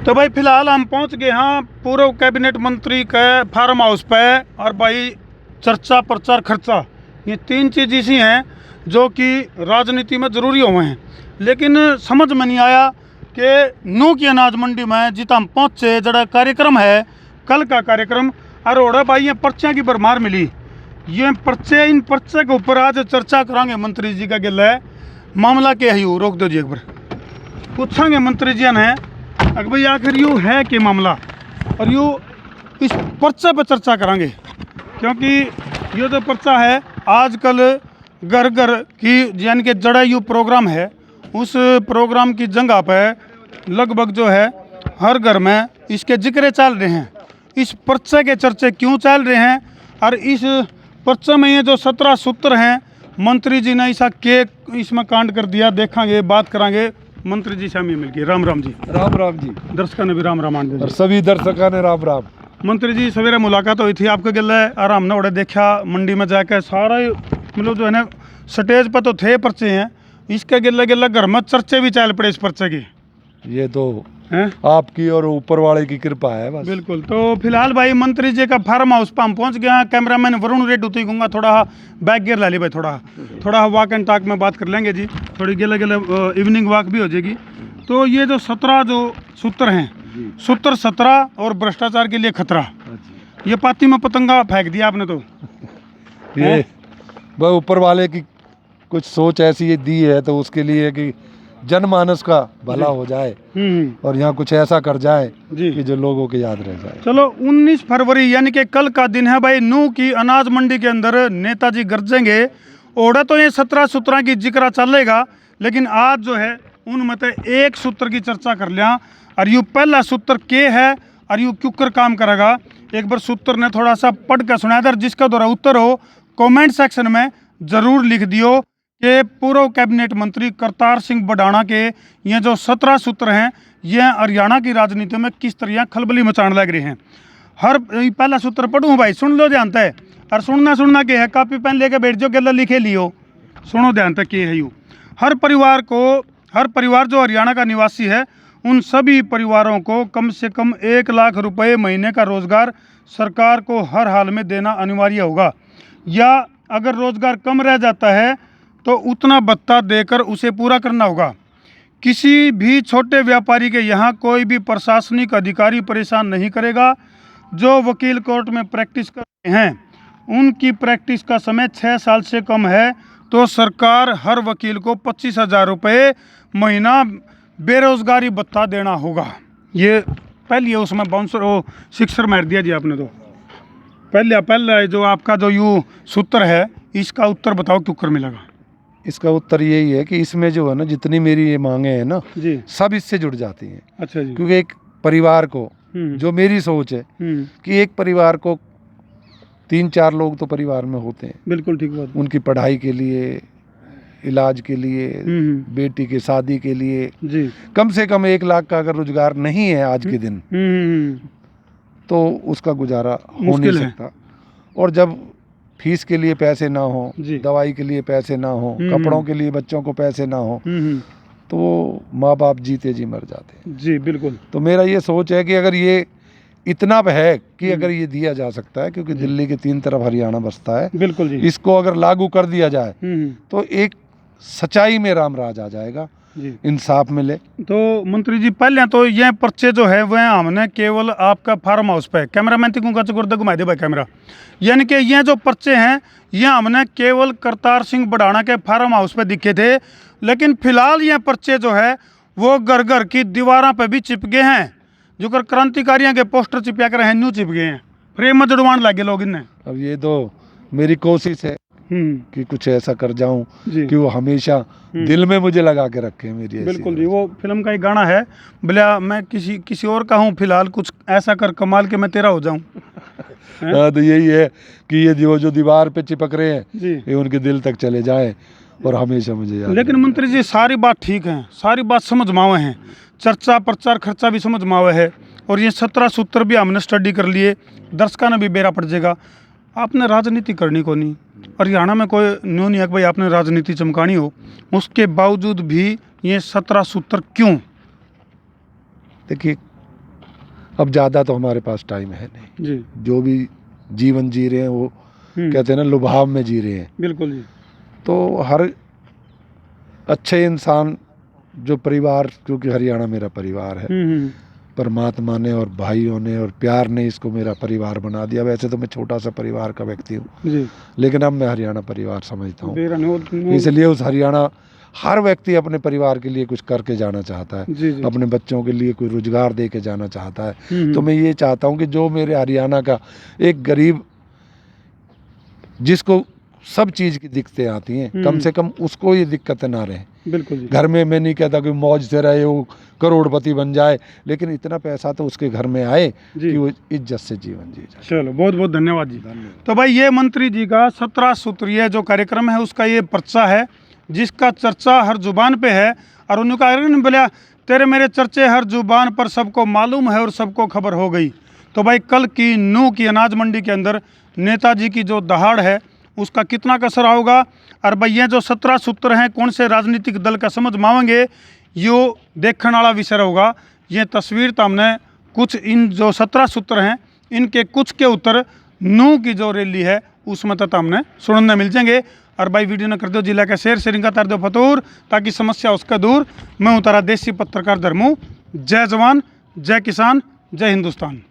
तो भाई फिलहाल हम पहुंच गए हैं पूर्व कैबिनेट मंत्री के फार्म हाउस पे। और भाई चर्चा प्रचार खर्चा ये तीन चीज़ ऐसी हैं जो कि राजनीति में ज़रूरी हुए हैं, लेकिन समझ में नहीं आया कि नू की अनाज मंडी में जितना हम पहुँचे जरा कार्यक्रम है कल का कार्यक्रम। और ओड़ा भाई ये पर्चियाँ की भरमार मिली, ये पर्चे इन पर्चे के ऊपर आज चर्चा करांगे मंत्री जी का गिला है। मामला क्या है यू रोक दो जी एक बार, पूछेंगे मंत्री जी ने अगर भाई आखिर यू है कि मामला, और यू इस पर्चे पर चर्चा करेंगे क्योंकि ये जो पर्चा है आजकल घर घर की यानी कि जड़ा यू प्रोग्राम है, उस प्रोग्राम की जगह पे लगभग जो है हर घर में इसके जिक्र चल रहे हैं। इस पर्चे के चर्चे क्यों चल रहे हैं और इस पर्चे में ये जो 17 सूत्र हैं मंत्री जी ने ऐसा के इसमें कांड कर दिया, देखेंगे बात करांगे। मंत्री जी सामने मिल गए। राम राम जी। राम राम जी। दर्शकों ने भी राम राम आंदे और सभी दर्शकों ने राम राम। मंत्री जी सवेरे मुलाकात हुई थी आपके गिले और हमने उड़े देखा मंडी में जाकर सारा मतलब जो है ना स्टेज पर तो थे पर्चे हैं, इसके गिले गिले घर में चर्चे भी चल पड़े इस पर्चे की। ये तो हैं आपकी और ऊपर वाले की कृपा है बस। बिल्कुल। तो फिलहाल भाई मंत्री जी का फार्म हाउस पर हम पहुंच गए हैं। कैमरामैन वरुण रेड्डी उतरी कहूँगा थोड़ा बैक गियर ला ली भाई, थोड़ा वॉक एंड टॉक में बात कर लेंगे जी, थोड़ी गिले गिले इवनिंग वॉक भी हो जाएगी। तो ये जो 17 जो सूत्र हैं, सूत्र 17 और भ्रष्टाचार के लिए खतरा, ये पाती में पतंगा फेंक दिया आपने। तो ये वह ऊपर वाले की कुछ सोच ऐसी दी है तो उसके लिए कि जनमानस का भला हो जाए और यहाँ कुछ ऐसा कर जाए कि जो लोगों के याद रह जाए। चलो 19 फरवरी यानी कि कल का दिन है भाई। नू की अनाज मंडी के अंदर नेताजी गरजेंगे। ओढ़ा तो ये 17 सूत्रों की जिक्र चलेगा, लेकिन आज जो है उनमें तो एक सूत्र की चर्चा कर लिया। और यू पहला सूत्र के है और यू क्यों कर काम करेगा, एक बार सूत्र ने थोड़ा सा पढ़ कर सुना दर, जिसका द्वारा उत्तर हो कमेंट सेक्शन में ज़रूर लिख दियो कि पूर्व कैबिनेट मंत्री करतार सिंह बडाना के ये जो 17 सूत्र हैं ये हरियाणा की राजनीति में किस तरह खलबली मचाने लग रहे हैं। हर पहला सूत्र पढ़ूँ भाई, सुन लो ध्यान है। और सुनना के है, कॉपी पेन लेके बैठ जाओ, गला लिखे लियो, सुनो ध्यान तक के है यू। हर परिवार जो हरियाणा का निवासी है उन सभी परिवारों को कम से कम 1 लाख रुपए महीने का रोजगार सरकार को हर हाल में देना अनिवार्य होगा, या अगर रोजगार कम रह जाता है तो उतना भत्ता देकर उसे पूरा करना होगा। किसी भी छोटे व्यापारी के यहाँ कोई भी प्रशासनिक अधिकारी परेशान नहीं करेगा। जो वकील कोर्ट में प्रैक्टिस कर रहे हैं उनकी प्रैक्टिस का समय 6 साल से कम है तो सरकार हर वकील को 25,000 रुपये महीना बेरोजगारी भत्ता देना होगा। ये पहले उसमें बाउंसर सिक्सर मार दिया जी आपने। तो पहले जो आपका जो यू सूत्र है इसका उत्तर बताओ क्यों कर मिलेगा। इसका उत्तर यही है कि इसमें जो है ना जितनी मेरी ये मांगे हैं ना जी सब इससे जुड़ जाती हैं। अच्छा जी। क्योंकि एक परिवार को जो मेरी सोच है कि एक परिवार को 3-4 लोग तो परिवार में होते हैं। बिल्कुल ठीक बात। उनकी पढ़ाई के लिए, इलाज के लिए, बेटी के शादी के लिए जी कम से कम 1 लाख का अगर रोजगार नहीं है आज के दिन तो उसका गुजारा हो नहीं सकता। और जब फीस के लिए पैसे ना हो, दवाई के लिए पैसे ना हो, कपड़ों के लिए बच्चों को पैसे ना हो तो वो माँ बाप जीते जी मर जाते हैं। जी बिल्कुल। तो मेरा ये सोच है कि अगर ये इतना है कि अगर ये दिया जा सकता है, क्योंकि दिल्ली के 3 तरफ हरियाणा बसता है, बिल्कुल जी, इसको अगर लागू कर दिया जाए तो एक सच्चाई में राम राज आ जाएगा, इंसाफ मिले। तो मंत्री जी पहले तो ये पर्चे जो है वह हमने केवल आपका फार्म हाउस पे कैमरामैन गुर्दा घुमा दे भाई कैमरा, यानी कि ये जो पर्चे हैं ये हमने केवल करतार सिंह बडाना के फार्म हाउस पे दिखे थे, लेकिन फिलहाल ये पर्चे जो है वो घर घर की दीवारों पे भी चिपके हैं। जो कर क्रांतिकारियों के पोस्टर चिपका कर न्यू चिप गए हैं, फ्रेम में जड़वान लगे लोग इन्हें। अब ये तो मेरी कोशिश है कि कुछ ऐसा कर जाऊं कि वो हमेशा दिल में मुझे लगा के रखे मेरी। बिल्कुल जी, वो फिल्म का एक गाना है, बोला मैं किसी और का हूँ फिलहाल, कुछ ऐसा कर कमाल के मैं तेरा हो जाऊं। तो यही है कि ये जो दीवार पे चिपक रहे हैं ये उनके दिल तक चले जाए और हमेशा मुझे याद। लेकिन मंत्री जी सारी बात ठीक है, सारी बात समझ मावे हैं, चर्चा प्रचार खर्चा भी समझ मावे है, और ये 17 सूत्र भी हमने स्टडी कर लिए, दर्शकों ने भी बेरा पड़ जाएगा। आपने राजनीति करनी को नहीं, हरियाणा में कोई न्यू नहीं है कि भाई आपने राजनीति चमकानी हो, उसके बावजूद भी ये 17 सूत्र क्यों? देखिए अब ज़्यादा तो हमारे पास टाइम है नहीं जी। जो भी जीवन जी रहे हैं वो कहते हैं ना लुभाव में जी रहे हैं। बिल्कुल जी। तो हर अच्छे इंसान जो परिवार, क्योंकि हरियाणा मेरा परिवार है, परमात्मा ने और भाइयों ने और प्यार ने इसको मेरा परिवार बना दिया। वैसे तो मैं छोटा सा परिवार का व्यक्ति हूँ, लेकिन अब मैं हरियाणा परिवार समझता हूँ। इसलिए उस हरियाणा हर व्यक्ति अपने परिवार के लिए कुछ करके जाना चाहता है, जी। अपने बच्चों के लिए कोई रोजगार दे के जाना चाहता है। तो मैं ये चाहता हूँ कि जो मेरे हरियाणा का एक गरीब जिसको सब चीज़ की दिक्कतें आती हैं, कम से कम उसको ये दिक्कतें ना रहें। बिल्कुल जी। घर में मैं नहीं कहता कि मौज से रहे वो करोड़पति बन जाए, लेकिन इतना पैसा तो उसके घर में आए कि वो इज्जत से जीवन जी जाए। चलो बहुत बहुत धन्यवाद जी। तो भाई ये मंत्री जी का 17 सूत्रीय जो कार्यक्रम है उसका ये पर्चा है जिसका चर्चा हर जुबान पे है। और उनका बोला तेरे मेरे चर्चे हर जुबान पर सबको मालूम है और सबको खबर हो गई। तो भाई कल की नूह की अनाज मंडी के अंदर नेताजी की जो दहाड़ है उसका कितना कसर होगा, और भाई ये जो 17 सूत्र हैं कौन से राजनीतिक दल का समझ मावेंगे यो देखने वाला विषय होगा। ये तस्वीर तो हमने कुछ इन जो 17 सूत्र हैं इनके कुछ के उत्तर नूह की जो रैली है उसमें तो हमने सुनने मिल जाएंगे। और भाई वीडियो न कर दो जिला का शेयर शेयरिंग का तार दो फतूर ताकि समस्या उसका दूर। मैं उतारा देसी पत्रकार धर्मू। जय जवान, जय किसान, जय हिंदुस्तान।